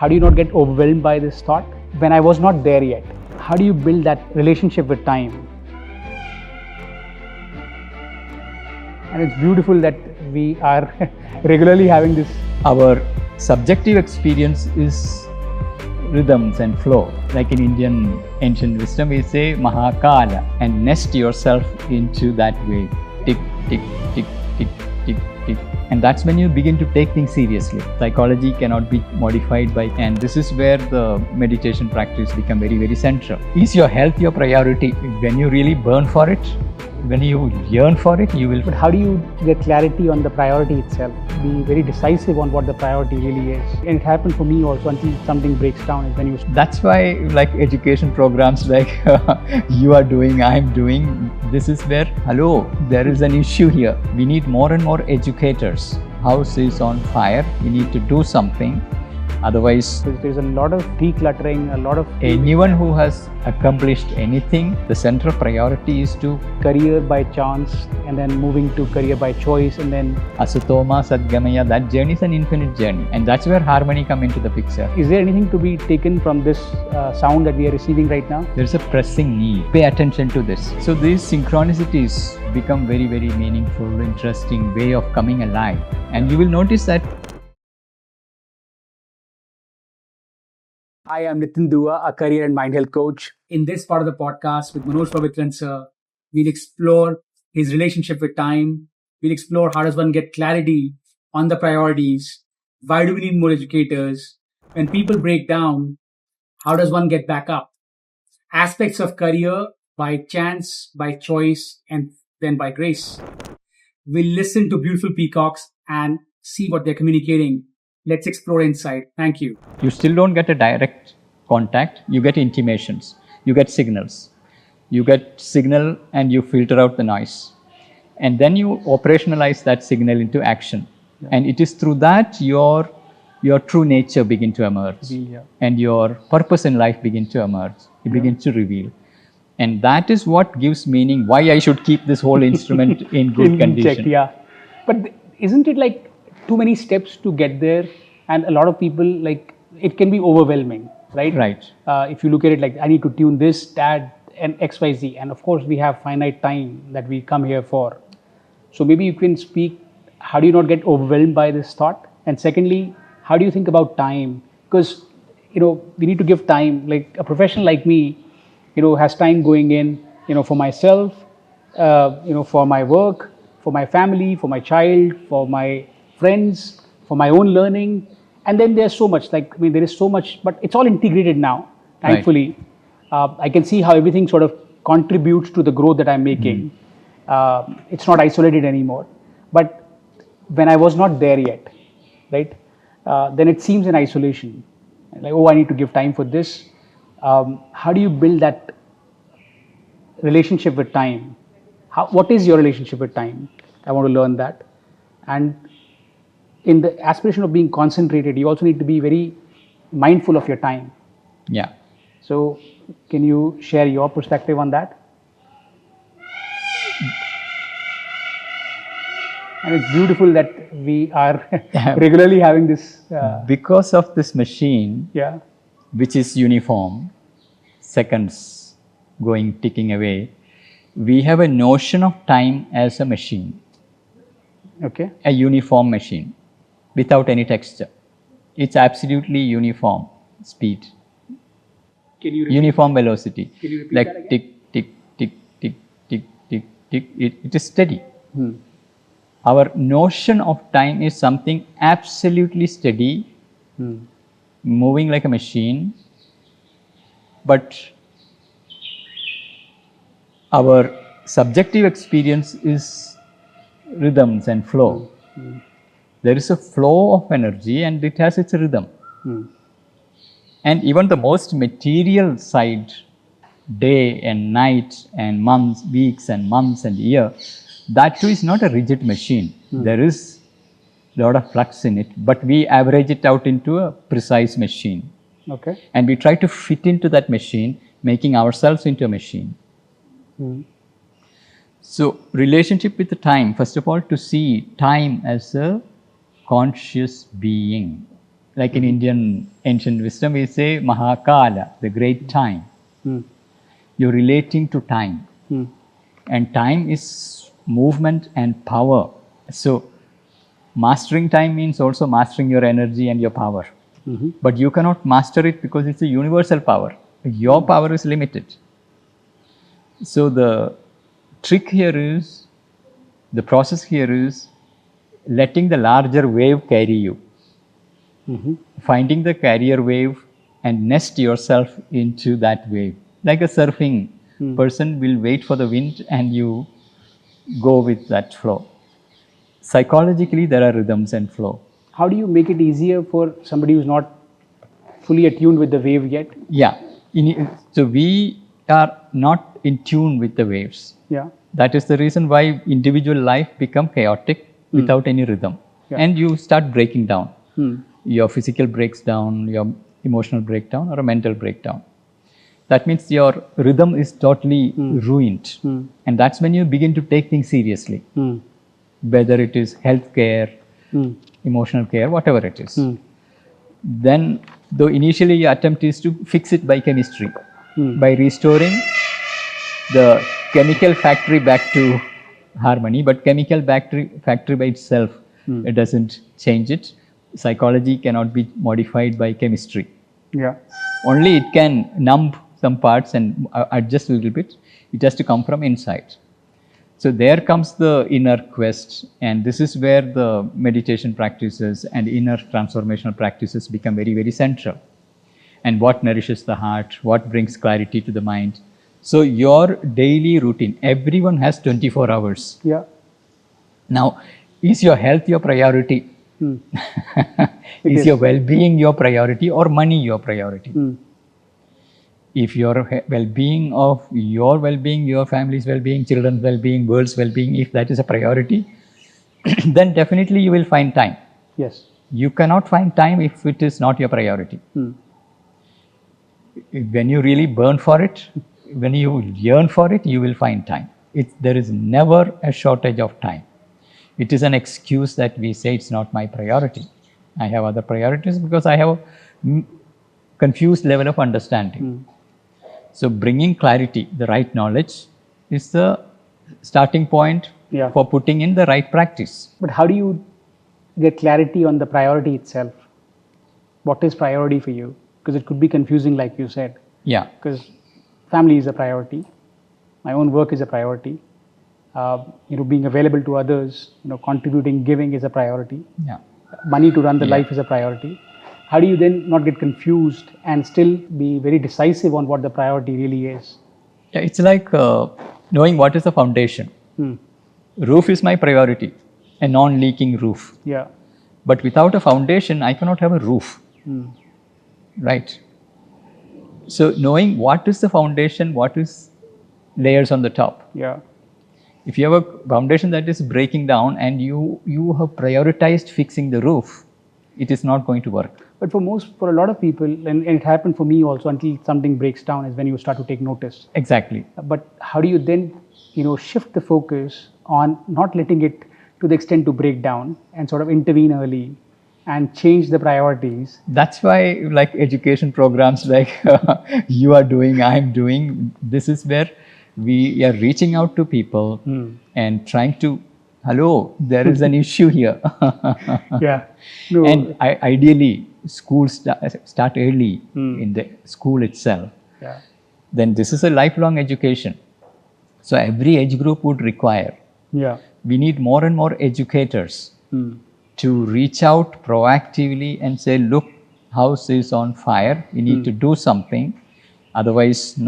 How do you not get overwhelmed by this thought when I was not there yet? How do you build that relationship with time? And it's beautiful that we are regularly having this. Our subjective experience is rhythms and flow. Like in Indian ancient wisdom, we say Mahakala, and nest yourself into that wave. Tick, tick, tick, tick, tick, tick. And that's when you begin to take things seriously. Psychology cannot be modified by, and this is where the meditation practice become very, very central. Is your health your priority? When you really burn for it, when you yearn for it, you will. But how do you get clarity on the priority itself? Be very decisive on what the priority really is. And it happened for me also until something breaks down is when you. That's why like education programs like you are doing, I'm doing, this is where, hello, there is an issue here. We need more and more educators. House is on fire. We need to do something. Otherwise, there's a lot of decluttering, a lot of. Anyone who has accomplished anything, the central priority is to career by chance and then moving to career by choice and then. Asatoma Sadgamaya, that journey is an infinite journey. And that's where harmony come into the picture. Is there anything to be taken from this sound that we are receiving right now? There's a pressing need. Pay attention to this. So these synchronicities become very, very meaningful, interesting way of coming alive. And you will notice that. Hi, I'm Nitin, a career and mind health coach. In this part of the podcast with Manoj Pavithran sir, we'll explore his relationship with time. We'll explore how does one get clarity on the priorities. Why do we need more educators? When people break down, how does one get back up? Aspects of career by chance, by choice, and then by grace. We'll listen to beautiful peacocks and see what they're communicating. Let's explore inside. Thank you. You still don't get a direct contact. You get intimations. You get signals. You get signal and you filter out the noise. And then you operationalize that signal into action. Yeah. And it is through that your true nature begin to emerge. Yeah. And your purpose in life begin to emerge. It begins to reveal. And that is what gives meaning why I should keep this whole instrument in good condition. Check, yeah. But isn't it like too many steps to get there, and a lot of people like it can be overwhelming, right? Right. If you look at it like I need to tune this, that, and XYZ, and of course we have finite time that we come here for. So maybe you can speak. How do you not get overwhelmed by this thought? And secondly, how do you think about time? Because we need to give time. Like a professional like me, has time going in, for myself, for my work, for my family, for my child, for my friends, for my own learning. And then there's so much, there is so much, but it's all integrated now, thankfully. Right. I can see how everything sort of contributes to the growth that I'm making. It's not isolated anymore. But when I was not there yet, right, then it seems an isolation. Like, I need to give time for this. How do you build that relationship with time? What is your relationship with time? I want to learn that. And in the aspiration of being concentrated, you also need to be very mindful of your time. Yeah. So, can you share your perspective on that? And it's beautiful that we are regularly having this. Because of this machine, yeah, which is uniform, seconds ticking away, we have a notion of time as a machine. Okay. A uniform machine without any texture. It's absolutely uniform speed. Can you uniform velocity. Can you repeat like that again? Tick, tick, tick, tick, tick, tick, tick. It is steady. Our notion of time is something absolutely steady, moving like a machine. But our subjective experience is rhythms and flow. There is a flow of energy and it has its rhythm. And even the most material side, day and night and months, weeks and months and year, that too is not a rigid machine. There is a lot of flux in it, but we average it out into a precise machine. Okay. And we try to fit into that machine, making ourselves into a machine. So, relationship with the time, first of all, to see time as a conscious being, Like in Indian ancient wisdom, we say Mahakala, the great time. Hmm. You're relating to time. Hmm. And time is movement and power. So, mastering time means also mastering your energy and your power. Mhm. But you cannot master it because it's a universal power. Your power is limited. So, the trick here is, the process here is letting the larger wave carry you. Finding the carrier wave and nest yourself into that wave. Like a surfing person will wait for the wind and you go with that flow. Psychologically, there are rhythms and flow. How do you make it easier for somebody who's not fully attuned with the wave yet? Yeah. So we are not in tune with the waves. Yeah. That is the reason why individual life become chaotic without any rhythm. Yeah. And you start breaking down. Hmm. Your physical breaks down, your emotional breakdown, or a mental breakdown. That means your rhythm is totally ruined. And that's when you begin to take things seriously. Whether it is healthcare, emotional care, whatever it is. Then, though initially your attempt is to fix it by chemistry, by restoring the chemical factory back to harmony, but chemical factory by itself, it doesn't change it. Psychology cannot be modified by chemistry. Yeah. Only it can numb some parts and adjust a little bit. It has to come from inside. So there comes the inner quest, and this is where the meditation practices and inner transformational practices become very, very central. And what nourishes the heart, what brings clarity to the mind. So your daily routine, everyone has 24 hours. Yeah. Now, is your health your priority? Is your well-being your priority or money your priority? If your well-being, your family's well-being, children's well-being, world's well-being, if that is a priority, then definitely you will find time. Yes. You cannot find time if it is not your priority. When you really burn for it, when you yearn for it, you will find time. There is never a shortage of time. It is an excuse that we say it's not my priority. I have other priorities because I have a confused level of understanding. So bringing clarity, the right knowledge, is the starting point for putting in the right practice. But how do you get clarity on the priority itself? What is priority for you? Because it could be confusing, like you said. Yeah. Because family is a priority. My own work is a priority. Being available to others, contributing, giving is a priority. Yeah. Money to run the life is a priority. How do you then not get confused and still be very decisive on what the priority really is? Yeah, it's like knowing what is the foundation. Roof is my priority, a non-leaking roof. Yeah. But without a foundation, I cannot have a roof. Right? So knowing what is the foundation, what is layers on the top. Yeah. If you have a foundation that is breaking down and you have prioritized fixing the roof, it is not going to work. But for a lot of people, and it happened for me also, until something breaks down is when you start to take notice. Exactly. But how do you then, shift the focus on not letting it to the extent to break down and sort of intervene early and change the priorities? That's why, like education programs like you are doing, I'm doing, this is where we are reaching out to people and trying to, hello, there is an issue here. Yeah. No. And ideally, schools start early in the school itself. Yeah. Then this is a lifelong education. So every age group would require. Yeah. We need more and more educators to reach out proactively and say, look, house is on fire. We need to do something. Otherwise,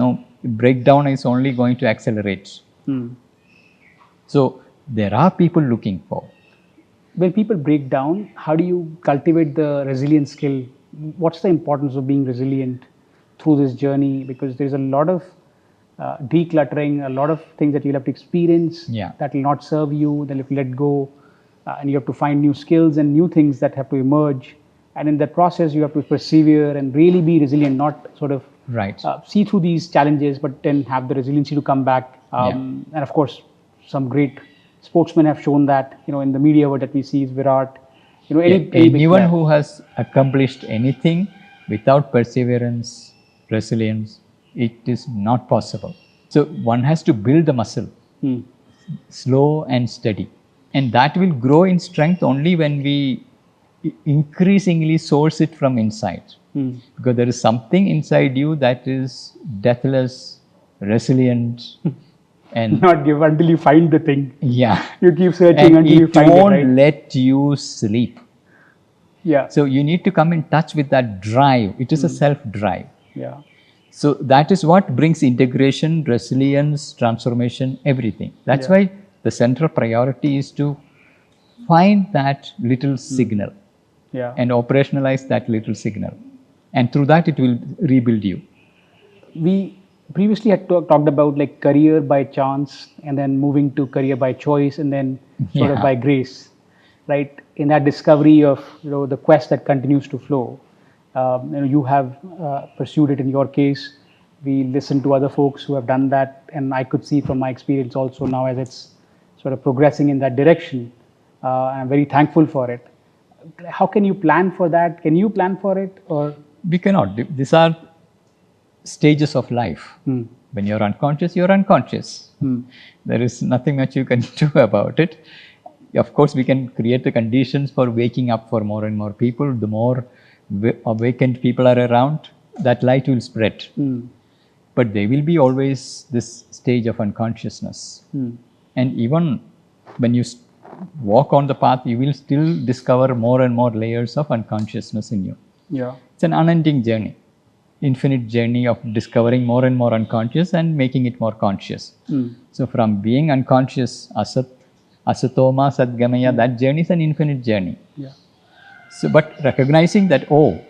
breakdown is only going to accelerate. So there are people looking for. When people break down, how do you cultivate the resilience skill? What's the importance of being resilient through this journey? Because there's a lot of decluttering, a lot of things that you'll have to experience that will not serve you, then if you let go, and you have to find new skills and new things that have to emerge. And in that process, you have to persevere and really be resilient, not sort of see through these challenges, but then have the resiliency to come back. And of course, some great sportsmen have shown that, in the media that we see is Virat Anyone who has accomplished anything without perseverance, resilience, it is not possible. So one has to build the muscle, slow and steady. And that will grow in strength only when we increasingly source it from inside. Because there is something inside you that is deathless, resilient, and not give until you find the thing. Yeah. You keep searching and until you find it, won't right? let you sleep. Yeah. So you need to come in touch with that drive. It is a self-drive. Yeah. So that is what brings integration, resilience, transformation, everything. That's Yeah. why the central priority is to find that little signal Yeah. and operationalize that little signal. And through that, it will rebuild you. We previously had talked about like career by chance and then moving to career by choice and then sort of Yeah. by grace, right? In that discovery of the quest that continues to flow, you have pursued it in your case. We listened to other folks who have done that, and I could see from my experience also now as it's sort of progressing in that direction. I'm very thankful for it. How can you plan for that? Can you plan for it, or We cannot. These are stages of life. When you're unconscious, you're unconscious. There is nothing much you can do about it. Of course, we can create the conditions for waking up for more and more people. The more awakened people are around, that light will spread. But there will be always this stage of unconsciousness. And even when you walk on the path, you will still discover more and more layers of unconsciousness in you. yeah, It's an unending journey, infinite journey of discovering more and more unconscious and making it more conscious. So from being unconscious, asatoma, sadgamaya, that journey is an infinite journey. yeah, So, but recognizing that, oh,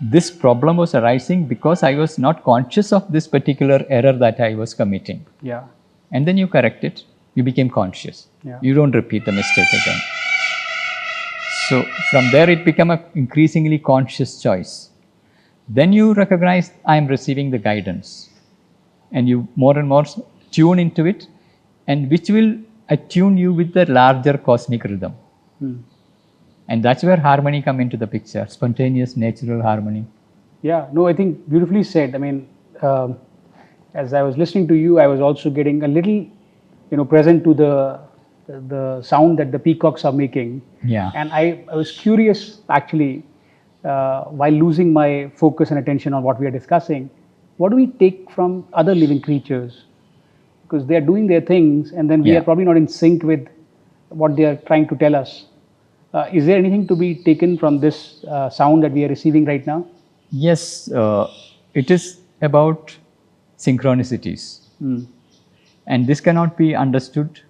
this problem was arising because I was not conscious of this particular error that I was committing. yeah, And then you correct it, you became conscious. Yeah. You don't repeat the mistake again. So from there it became an increasingly conscious choice. Then you recognize I am receiving the guidance, and you more and more tune into it, and which will attune you with the larger cosmic rhythm. And that's where harmony come into the picture, spontaneous, natural harmony. Yeah, no, I think beautifully said. I mean, as I was listening to you, I was also getting a little, present to the sound that the peacocks are making. Yeah. And I was curious, actually, while losing my focus and attention on what we are discussing, what do we take from other living creatures? Because they are doing their things, and then we Yeah. are probably not in sync with what they are trying to tell us. Is there anything to be taken from this sound that we are receiving right now? Yes, it is about synchronicities. And this cannot be understood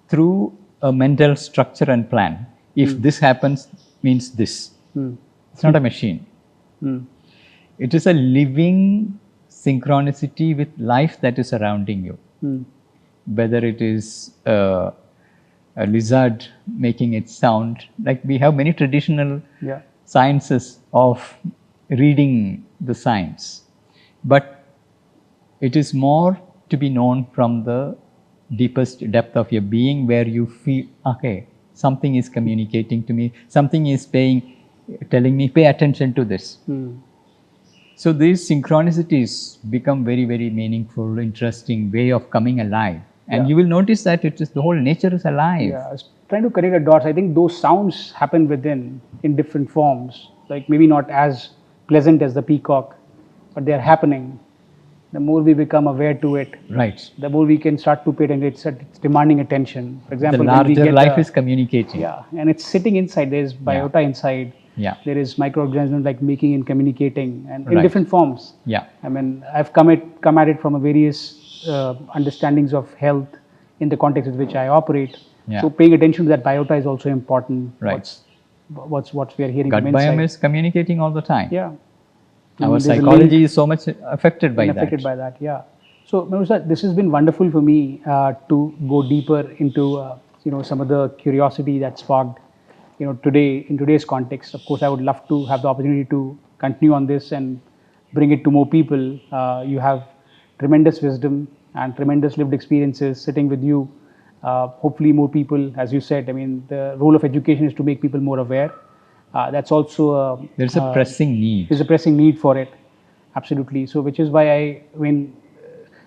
through a mental structure and plan. If this happens, means this. It's not a machine. It is a living synchronicity with life that is surrounding you. Whether it is a lizard making its sound, like we have many traditional Yeah. sciences of reading the signs, but it is more to be known from the deepest depth of your being, where you feel, okay, something is communicating to me, something is telling me, pay attention to this. So these synchronicities become very, very meaningful, interesting way of coming alive. And Yeah. you will notice that it is the whole nature is alive. Yeah, I was trying to connect the dots. I think those sounds happen within in different forms, like maybe not as pleasant as the peacock, but they are happening. The more we become aware to it, Right. the more we can start to pay attention. It's demanding attention. For The example, when we larger get life is communicating. yeah, and it's sitting inside. There's biota inside. Yeah. There is microorganisms like making and communicating, and in Right. different forms. Yeah. I mean, I've come at it from a various understandings of health in the context in which I operate. Yeah. So paying attention to that biota is also important. Right. What we are hearing Gut from biome inside. is communicating all the time. Yeah. Our There's a psychology link is so much affected by affected that. by that. Yeah. So, Manoj sir, this has been wonderful for me to go deeper into some of the curiosity that's sparked today in today's context. Of course, I would love to have the opportunity to continue on this and bring it to more people. You have tremendous wisdom and tremendous lived experiences sitting with you. Hopefully, more people, as you said. I mean, the role of education is to make people more aware. That's also There's a pressing need. there's a pressing need for it. Absolutely. So, which is why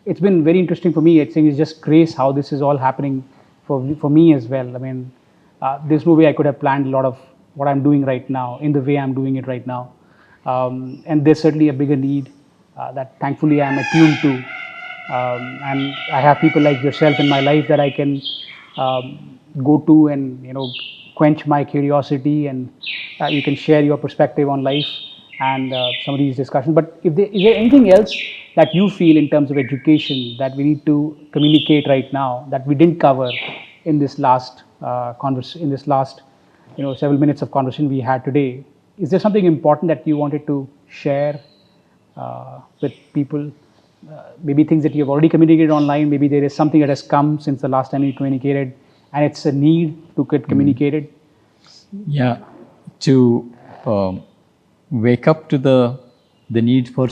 it's been very interesting for me. I think it's just grace how this is all happening for me as well. I mean, there's no way I could have planned a lot of what I'm doing right now in the way I'm doing it right now. And there's certainly a bigger need that thankfully I'm attuned to. And I have people like yourself in my life that I can go to and quench my curiosity, and you can share your perspective on life and some of these discussions. But is there anything else that you feel in terms of education that we need to communicate right now that we didn't cover in this last several minutes of conversation we had today? Is there something important that you wanted to share with people? Maybe things that you've already communicated online. Maybe there is something that has come since the last time you communicated, and it's a need to get communicated. Yeah, to wake up to the need for